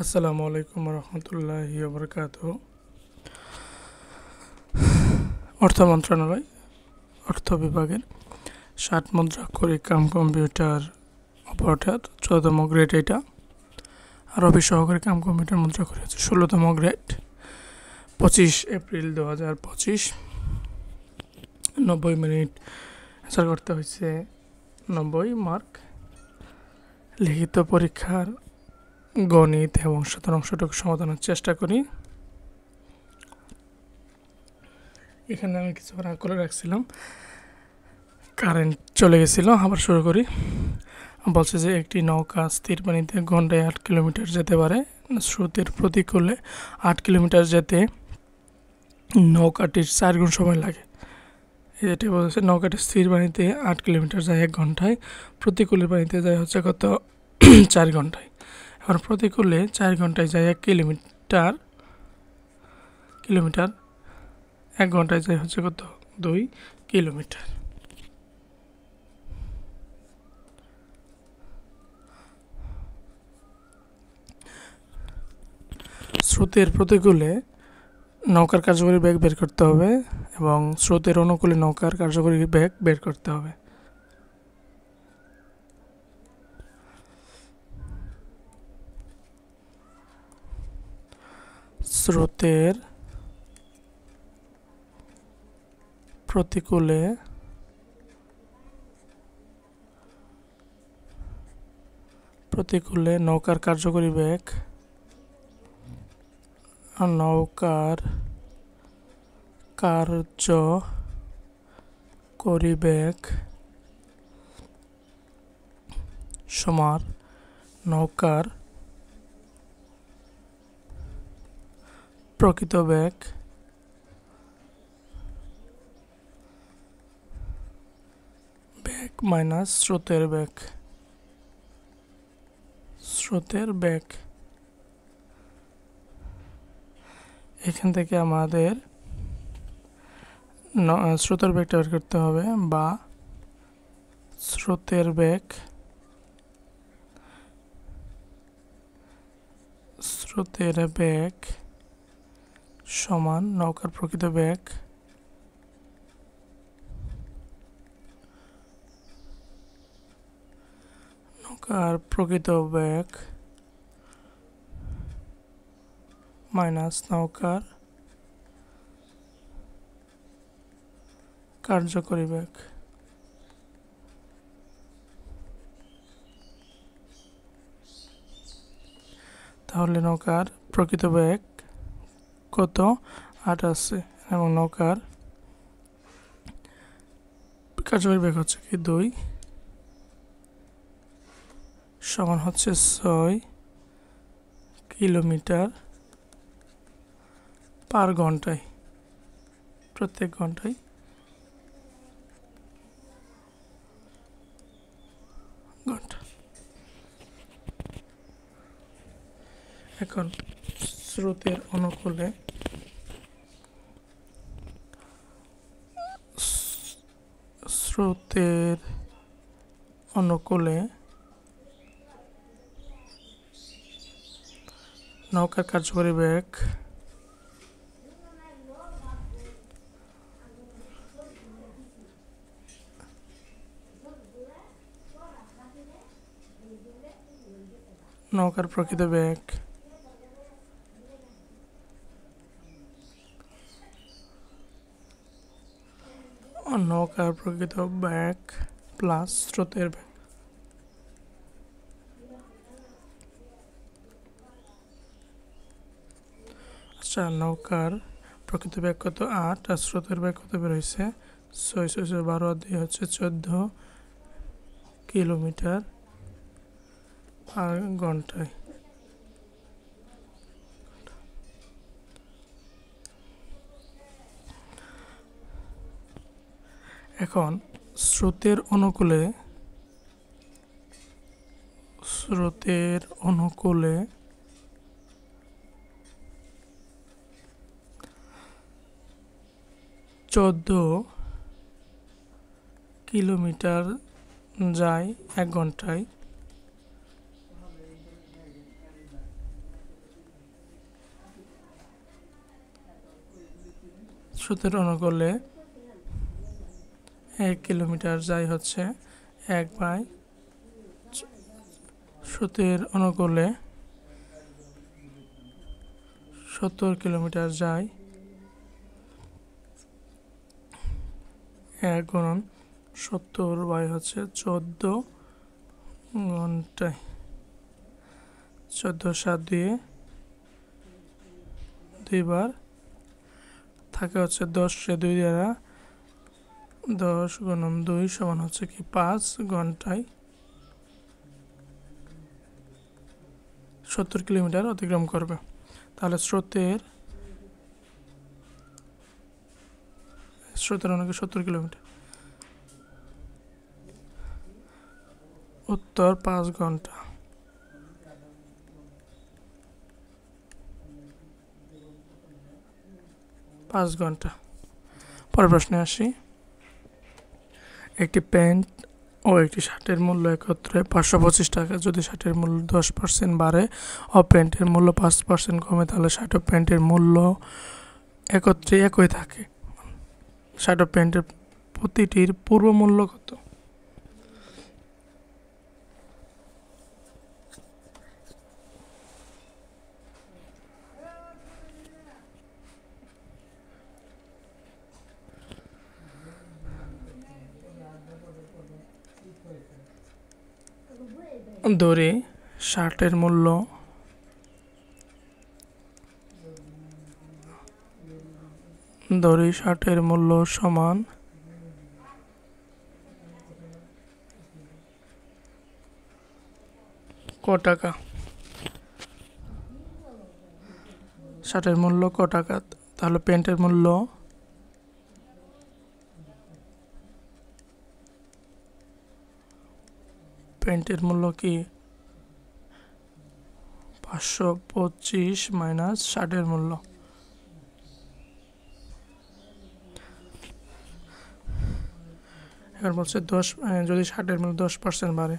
আসসালামু আলাইকুম রহমতুল্লাহি ওবরাকাতুহু। অর্থ মন্ত্রণালয় অর্থ বিভাগের 60 মুদ্রাক্ষরিক কম্পিউটার অপারেটর 14তম গ্রেড এটা। আর অফিস সহকারী কম্পিউটার মুদ্রাক্ষরিক হচ্ছে 16তম গ্রেড। 25 এপ্রিল 2025। 90 মিনিট অ্যান্সার করতে হয়েছে 90 মার্ক। লিখিত পরীক্ষার গণিত এবং 17 অংশটুকু সমাধানের চেষ্টা করি। এখানে আমি কিছু রাগ করে রাখছিলাম, কারেন্ট চলে গেছিল। আবার শুরু করি। বলছে যে একটি নৌকা স্থির পানিতে ঘন্টায় 8 কিলোমিটার যেতে পারে। স্রোতের প্রতিকূলে 8 কিলোমিটার যেতে নৌকাটির 4 গুণ সময় লাগে। এটা বলছে নৌকাটি স্থির পানিতে 8 কিলোমিটার যায় 1 ঘন্টায়, প্রতিকূলের পানিতে যায় হচ্ছে কত 4 ঘন্টায়। এখন প্রতিকূলে 4 ঘন্টায় যায় 1 কিলোমিটার, 1 ঘন্টায় যায় হচ্ছে কত 2 কিলোমিটার। স্রোতের প্রতিকূলে নৌকার কার্যকরী বেগ বের করতে হবে এবং স্রোতের অনুকূলে নৌকার কার্যকরী বেগ বের করতে হবে। স্রোতের প্রতিকূলে নৌকার কার্যকরী বেগ সমান নৌকার প্রকৃত বেগ মাইনাস স্রোতের বেগ। এখান থেকে আমাদের স্রোতের বেগটা বের করতে হবে, বা স্রোতের বেগ সমান নৌকার প্রকৃত বেগ মাইনাস নৌকার কার্যকরী বেগ। তাহলে নৌকার প্রকৃত বেগ কত 8 আছে এবং নৌকার কার্যকরী বেগ হচ্ছে কি 2 সমান হচ্ছে 6 কিলোমিটার পার ঘন্টায়, প্রত্যেক ঘন্টায় ঘন্টা। এখন স্রোতের অনুকূলে নৌকার কার্যকরী বেগ নৌকার প্রকৃত বেগ প্লাস স্রোতের বেগ। আচ্ছা, নৌকার প্রকৃত বেগ কত 8 আর স্রোতের বেগ কত বের হয়েছে 6, 6, 12 আর 2 হচ্ছে 14 কিলোমিটার পার ঘন্টায়। এখন স্রোতের অনুকূলে 14 কিলোমিটার যায় 1 ঘন্টায়, সূত্রের অনুকূলে 1 কিলোমিটার যায় হচ্ছে 1/, সূত্রের অনুকূলে 70 কিলোমিটার যায় 1 গুণন 70 হচ্ছে 14 ঘন্টায়। 14 7 দিয়ে 2 বার থাকে হচ্ছে 10 2 দ্বারা 10 গুণন 2 সমান হচ্ছে কি 5 ঘন্টায় 70 কিলোমিটার অতিক্রম করবে। তাহলে স্রোতের অনুকূলে 70 কিলোমিটার, উত্তর 5 ঘন্টা। পরের প্রশ্নে আসি। একটি প্যান্ট ও একটি শার্টের মূল্য একত্রে 525 টাকা। যদি শার্টের মূল্য 10% বাড়ে ও প্যান্টের মূল্য 5% কমে, তাহলে শার্ট ও প্যান্টের মূল্য একত্রে একই থাকে। শার্ট ও প্যান্টের প্রতিটির পূর্ব মূল্য কত? ধরি শার্টের মূল্য সমান ক টাকা। শার্টের মূল্য ক টাকা, তাহলে প্যান্টের মূল্য কি 525 মাইনাস শার্টের মূল্য। এবার বলছে যদি শার্টের মূল্য 10% বাড়ে,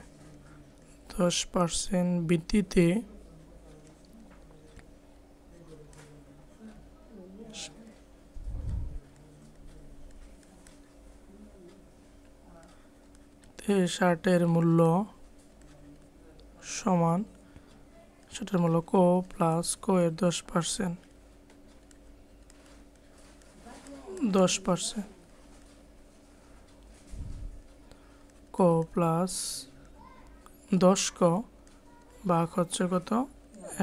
10% বৃদ্ধিতে শার্টের মূল্য সমান, শার্টের মূল্য ক প্লাস ক এর 10%, 10% ক প্লাস 10 ক ভাগ হচ্ছে কত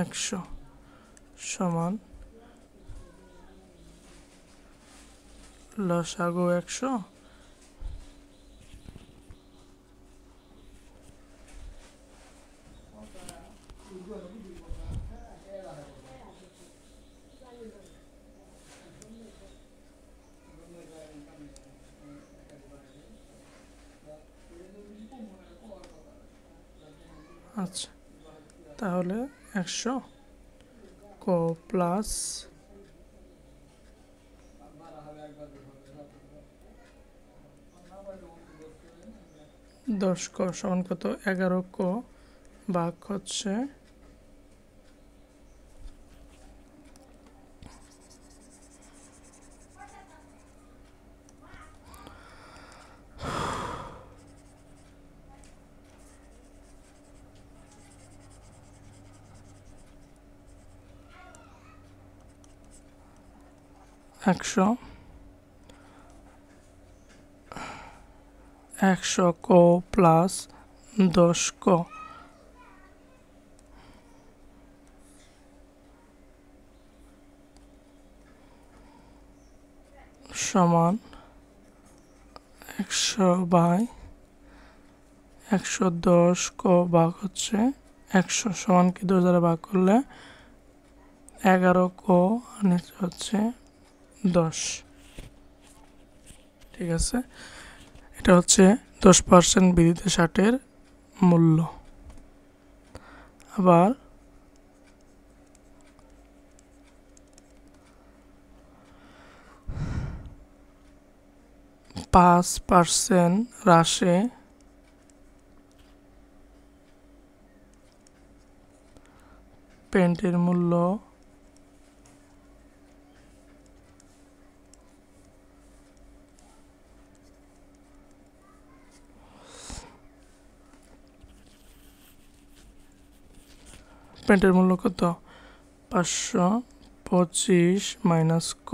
100 সমান লসাগু 100। আচ্ছা, তাহলে 100 ক প্লাস 10 ক সমান কত 11 ক ভাগ হচ্ছে 100 ক প্লাস 10 ক সমান 100/110 ক ভাগ হচ্ছে 100 সমান কি 2 দ্বারা ভাগ করলে 11 ক নিচে হচ্ছে 10। ঠিক আছে, এটা হচ্ছে 10% বৃদ্ধিতে শার্টের মূল্য। আবার 5% হ্রাসে প্যান্টের মূল্য স্টেটমেন্টের মূল্য কত 525 মাইনাস ক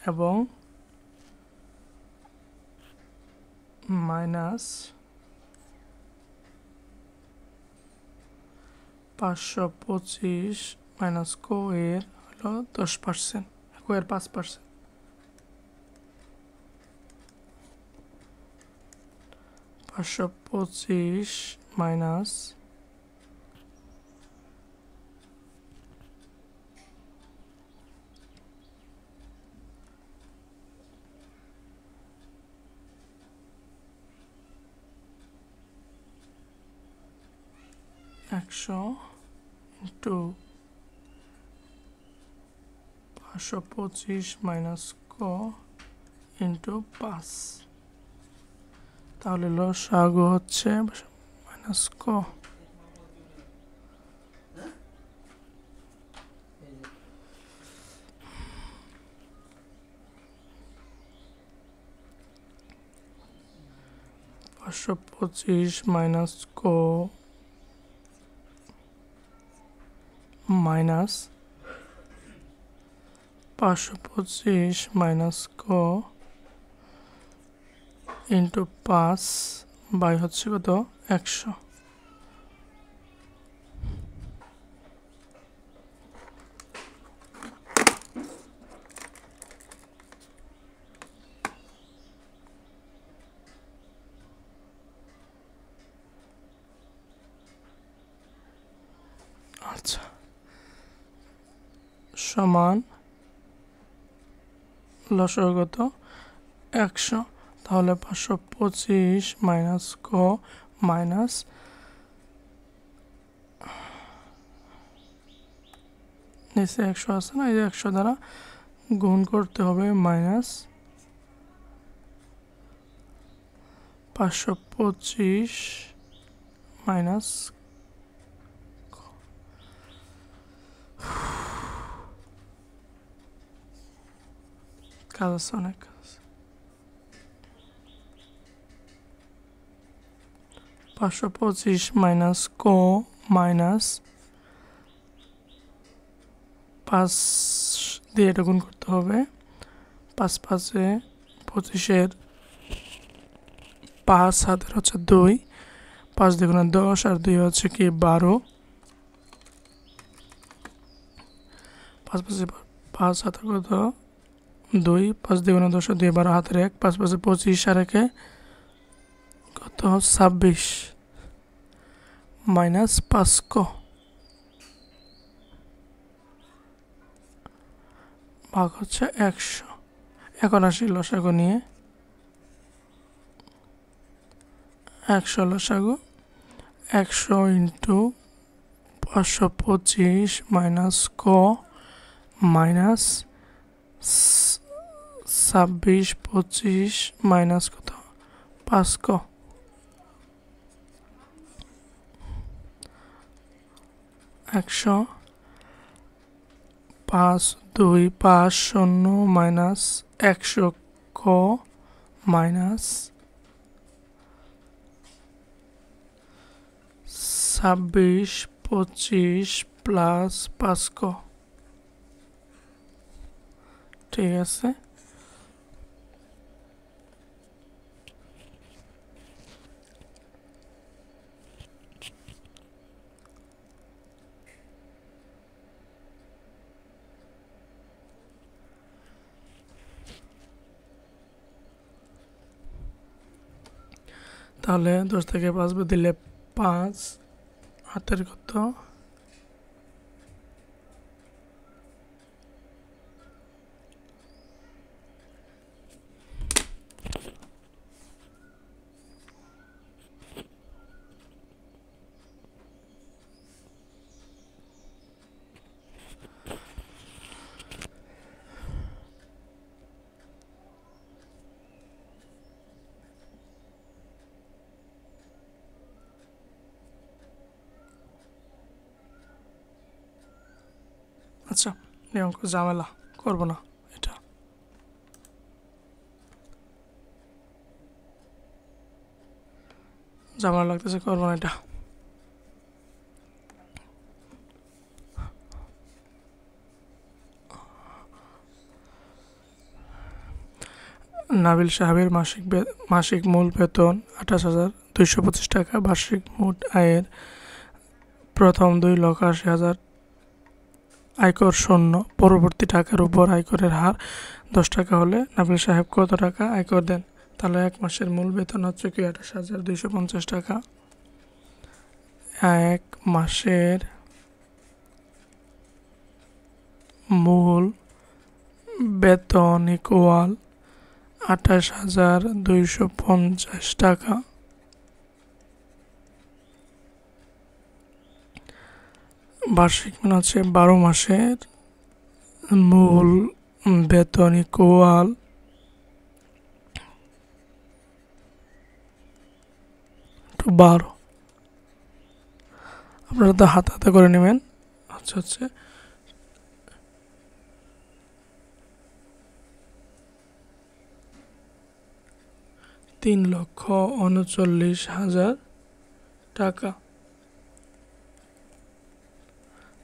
এবং মাইনাস 525 মাইনাস ক এর হলো 10%, ক এর 5%, 525 মাইনাস 100 ইন্টু 525 মাইনাস ক ইন্টু 5, তাহলে লসাগু হচ্ছে মাইনাস ক। পাঁচশো পঁচিশ মাইনাস ক মাইনাস 525 মাইনাস ক ইন্টু 5 বাই হচ্ছে কত 100। আচ্ছা, সমান লসাগু কত 100, তাহলে 525 মাইনাস ক মাইনাস নিচে 100 আছে না, এই 100 দ্বারা গুণ করতে হবে, মাইনাস 525 মাইনাস কাজ আছে অনেক কাজ। 525 মাইনাস ক মাইনাস 5 দিয়ে এটা গুণ করতে হবে, 5 5-এ 25-এর 5 হাতের হচ্ছে 2, 5 দ্বিগুণে 10 আর 2 হচ্ছে কি 12, 5 5 হাতের কত 2, 5 দ্বিগুণে 10 2 12 হাতের 1, 5 5-এ 25 আর 1-এ কত 26 মাইনাস 5 ক ভাগ হচ্ছে 100। এখন আসি লসাগু নিয়ে, 100 লসাগু 100 ইন্টু 525 মাইনাস ক মাইনাস 26 25 মাইনাস কত 5 ক, 100 5 2 5 0 মাইনাস 100 ক মাইনাস 26 25 প্লাস 5 ক। ঠিক আছে, তাহলে 10 থেকে 5 বাদ দিলে 5 হাতের কত আচ্ছা, এই অঙ্ক ঝামেলা করবো না, এটা ঝামেলা লাগতেছে, করবো না এটা। নাবিল সাহেবের মাসিক মূল বেতন 28,225 টাকা। বার্ষিক মোট আয়ের প্রথম 2,80,000 আয়কর শূন্য। পরবর্তী টাকার উপর আয়করের হার 10 টাকা হলে নাবিল সাহেব কত টাকা আয়কর দেন? তাহলে এক মাসের মূল বেতন হচ্ছে কি 28,250 টাকা। এক মাসের মূল বেতন ইকুয়াল 28,250 টাকা। বার্ষিক মানে হচ্ছে 12 মাসের মূল বেতন ইকুয়াল 12। আপনারা তো হাতে হাতে করে নেবেন। হচ্ছে 3,39,000 টাকা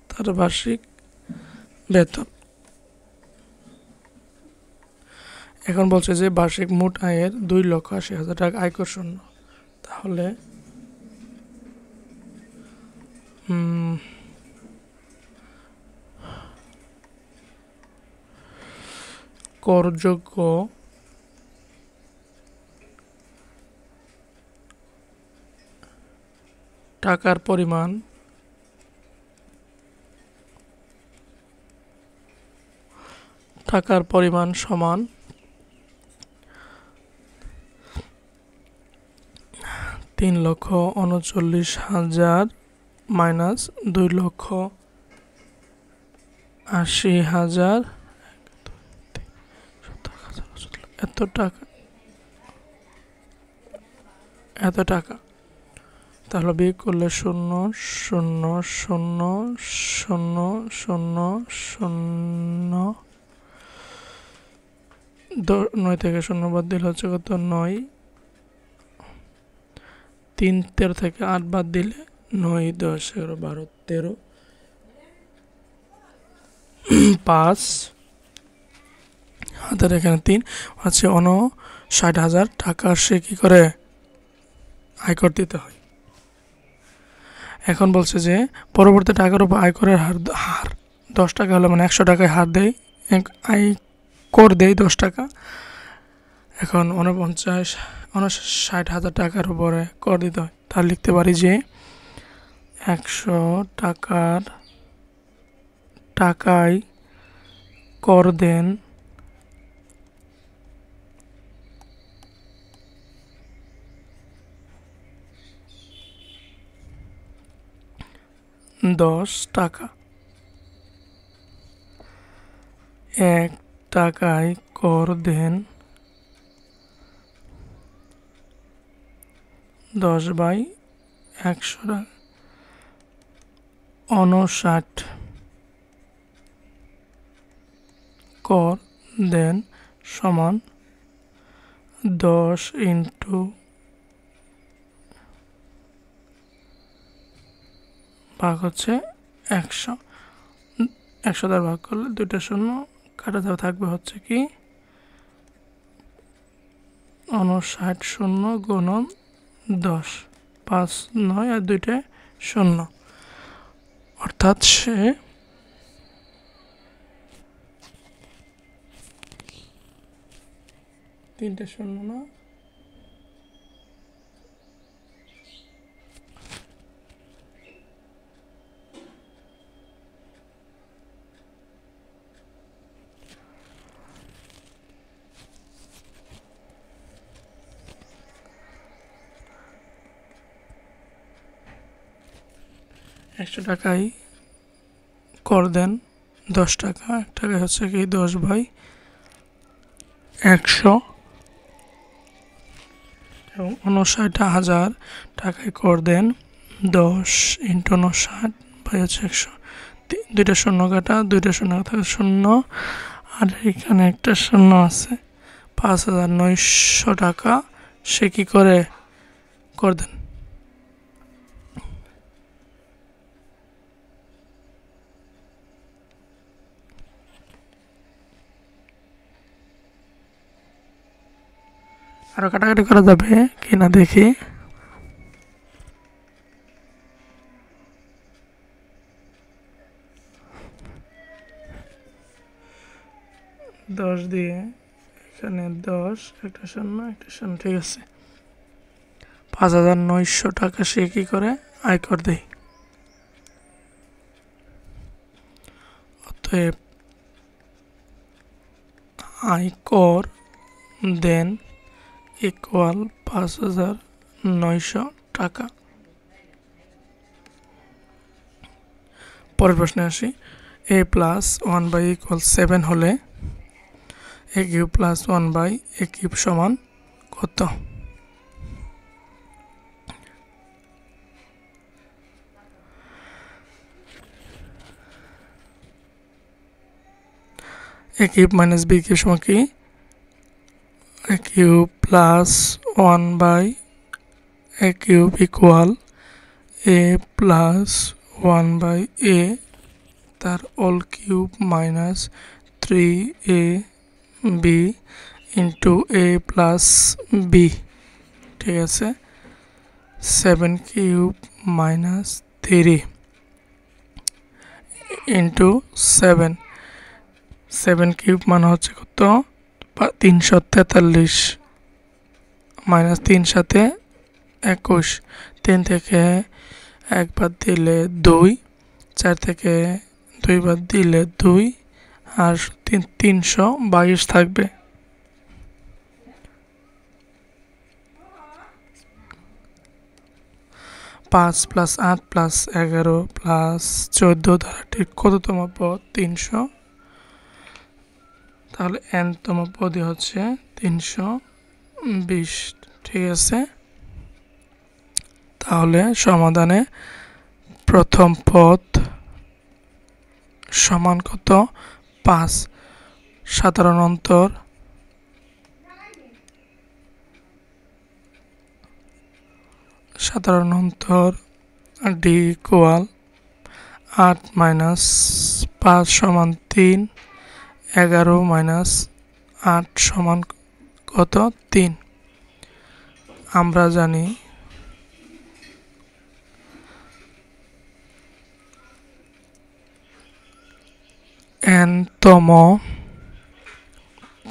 তার বার্ষিক বেতন। এখন বলছে যে বার্ষিক মোট আয়ের 2,80,000 টাকা আয়কর শূন্য। তাহলে করযোগ্য টাকার পরিমাণ সমান 3,39,000 মাইনাস 2,80,000 এত টাকা। তাহলে বিয়োগ করলে 0,0,0,0,0,0 9 থেকে 0 বাদ দিলে হচ্ছে কত? 9। 3 13 থেকে 8 বাদ দিলে 9 10 11 12 13 5 হাতের এখানে 3 হচ্ছে 59,000 টাকা সে কি করে আয়কর দিতে হয়। এখন বলছে যে পরবর্তী টাকার উপর আয়করের হার 10 টাকা হলে মানে 100 টাকায় হার দেয় আয়কর দেয় 10 টাকা। এখন 59,000 টাকার উপরে কর দিতে হয়। তাহলে লিখতে পারি যে 100 টাকায় কর দেন 10 টাকা। 1 টাকায় কর দেন 10/100 টাকা। 59 কর দেন সমান 10 ইন্টু ভাগ হচ্ছে 100। 100 দ্বারা ভাগ করলে 2টা শূন্য কাটা যাবে, থাকবে হচ্ছে কি 59 শূন্য গুণন 10 5 9 আর 2টা শূন্য, অর্থাৎ সে 3টে শূন্য না 100 টাকায় কর দেন 10 টাকা। 1 টাকায় হচ্ছে কি 10/100 এবং 59,000 টাকায় কর দেন 10 ইন্টু 59 বাই হচ্ছে 100। 2টা শূন্য কাটা, 2টা শূন্য থাকে শূন্য, আর এখানে একটা শূন্য আছে। 5,900 টাকা সে কি করে কর দেন। আরও কাটাকাটি করা যাবে কিনা দেখি। 10 দিয়ে এখানে 10, একটা শূন্য, ঠিক আছে। 5,900 টাকা সে কি করে আয়কর দেয়। অতএব আয়কর দেন ইকুয়াল 5,900 টাকা। পরের প্রশ্নে আসি। a প্লাস 1 ইকুয়াল 7 হলে a cube plus 1 a cube সমান কত? a cube minus b cube সমান কি? a cube plus 1 a cube equal a plus 1 a তার all cube minus 3ab into a plus b। ঠিক আছে, 7 কিউব মাইনাস 3 ইন্টু 7 কিউব মানে হচ্ছে কত? 343 মাইনাস 3 সাথে 21, 3 থেকে 1 বাদ দিলে 2, 4 থেকে 2 বাদ দিলে 2, আর 322 থাকবে। পাঁচ প্লাস 8 প্লাস 11 প্লাস 14 ধারাটির কততম পদ? 300। তাহলে n-তম পদই হচ্ছে 320। ঠিক আছে, তাহলে সমাধানে প্রথম পদ সমান কত? 5। সাধারণ অন্তর d ইকুয়াল 8 মাইনাস 5 সমান 3, 11 মাইনাস 8 সমান কত? 3। আমরা জানি n-তম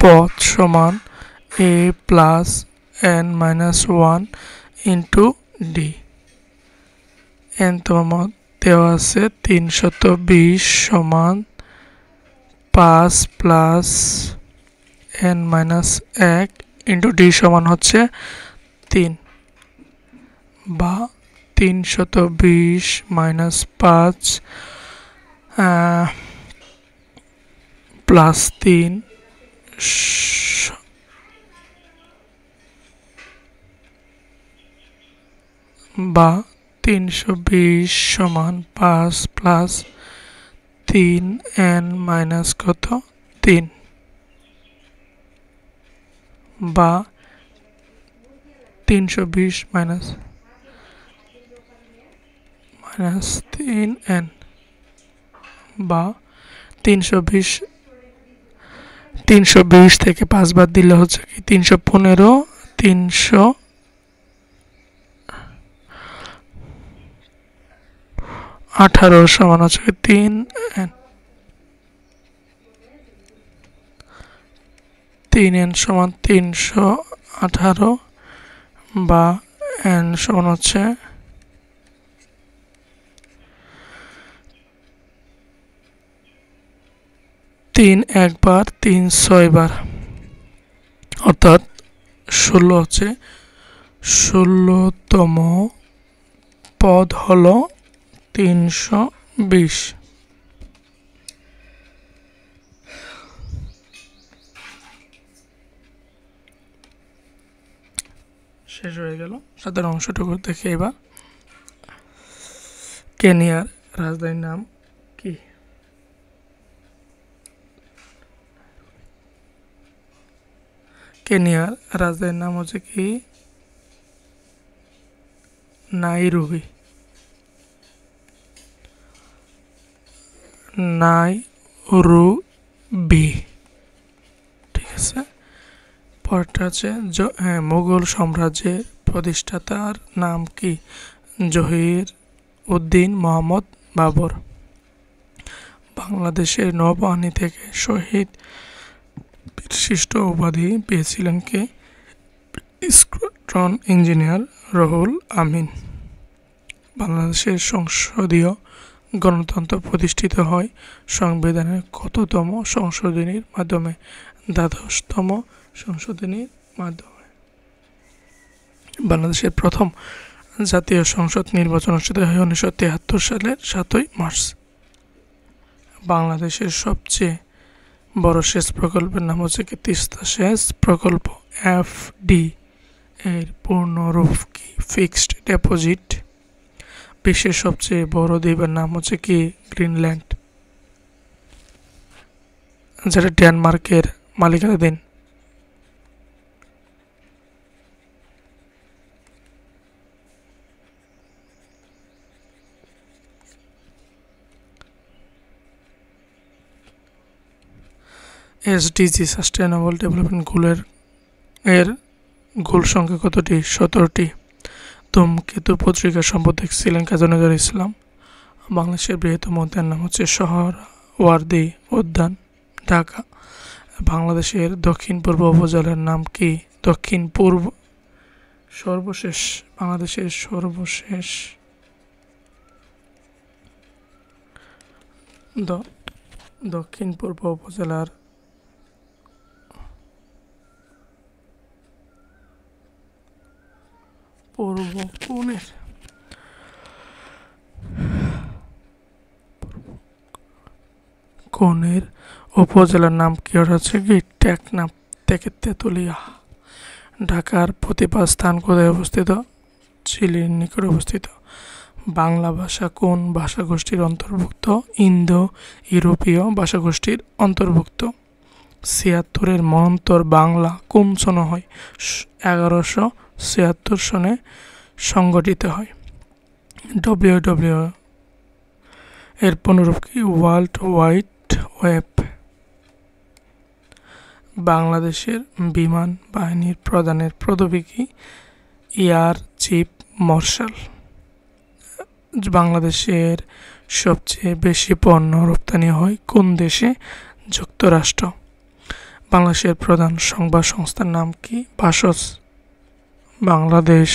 পদ সমান a plus n minus 1 into d। n-তম দেওয়া আছে 320 সমান 5 plus n minus 1 into d সমান হচ্ছে 3, বা 320 মাইনাস 5 প্লাস 3 বা 320 সমান 5 প্লাস 3n মাইনাস কত? 3, বা 320 মাইনাস 3n, বা 320 থেকে 5 বাদ দিলে হচ্ছে কি 315, 318 সমান হচ্ছে 3n। 3n সমান 318, বা n সমান হচ্ছে 3 একবার, 3 6 বার, অর্থাৎ 16 হচ্ছে 16তম পদ হলো 320। শেষ হয়ে গেল সাধারণ অংশটুকু। দেখে এবার কেনিয়ার রাজধানীর নাম কি? কেনিয়ার রাজধানীর নাম হচ্ছে কি? নাইরোবি। নাইরোবি। ঠিক আছে, পরেরটা আছে মুঘল সাম্রাজ্যের প্রতিষ্ঠাতার নাম কি? জহির উদ্দিন মোহাম্মদ বাবর। বাংলাদেশের নৌবাহিনী থেকে শহীদ বীরশ্রেষ্ঠ উপাধি পেয়েছিলেন কে? Squadron engineer Ruhul Amin. বাংলাদেশের সংসদীয় গণতন্ত্র প্রতিষ্ঠিত হয় সংবিধানের কততম সংশোধনীর মাধ্যমে? দ্বাদশতম সংশোধনীর মাধ্যমে। বাংলাদেশের প্রথম জাতীয় সংসদ নির্বাচন অনুষ্ঠিত হয় 1973 সালের 7ই মার্চ। বাংলাদেশের সবচেয়ে বড় সেচ প্রকল্পের নাম হচ্ছে কি? তিস্তা সেচ প্রকল্প। এফডি এর পূর্ণরূপ কি? Fixed deposit. বিশ্বের সবচেয়ে বড় দ্বীপের নাম হচ্ছে কি? গ্রিনল্যান্ড, যেটা ডেনমার্কের মালিকানাধীন। এসডিজি সাস্টেনেবল ডেভেলপমেন্ট এর গোল সংখ্যা কতটি? 17টি। ধূমকেতু পত্রিকার সম্পাদক ছিলেন কাজী নজরুল ইসলাম। বাংলাদেশের বৃহত্তম উদ্যান নাম হচ্ছে সোহরাওয়ার্দী উদ্যান, ঢাকা। বাংলাদেশের দক্ষিণ পূর্ব উপজেলার নাম কি? দক্ষিণ পূর্ব সর্বশেষ বাংলাদেশের সর্বশেষ দক্ষিণ পূর্ব উপজেলার পূর্ব কোণের উপজেলার নাম কি? ওটা হচ্ছে কি? টেকনাফ থেকে তেঁতুলিয়া। ঢাকার প্রতিভা স্থান কোথায় অবস্থিত? চিলির নিকটে অবস্থিত। বাংলা ভাষা কোন ভাষাগোষ্ঠীর অন্তর্ভুক্ত? ইন্দো ইউরোপীয় ভাষাগোষ্ঠীর অন্তর্ভুক্ত। 76-এর মন্বন্তর বাংলা কোন সনে হয়? 1176 সনে সংগঠিত হয়। ডব্লিউডব্লিউ এর পুনরূপ কি? World wide web. বাংলাদেশের বিমান বাহিনীর প্রধানের পদবি কি? Air chief marshal. বাংলাদেশের সবচেয়ে বেশি পণ্য রপ্তানি হয় কোন দেশে? যুক্তরাষ্ট্র। বাংলাদেশের প্রধান সংবাদ সংস্থার নাম কি? ভাষস বাংলাদেশ।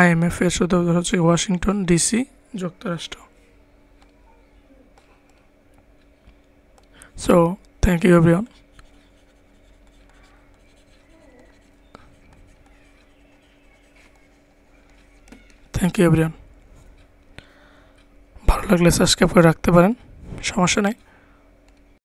IMF এর সদর দপ্তর হচ্ছে ওয়াশিংটন ডিসি, যুক্তরাষ্ট্র। So, thank you everyone. Thank you everyone. ভালো লাগলে সাবস্ক্রাইব করে রাখতে পারেন, সমস্যা নাই।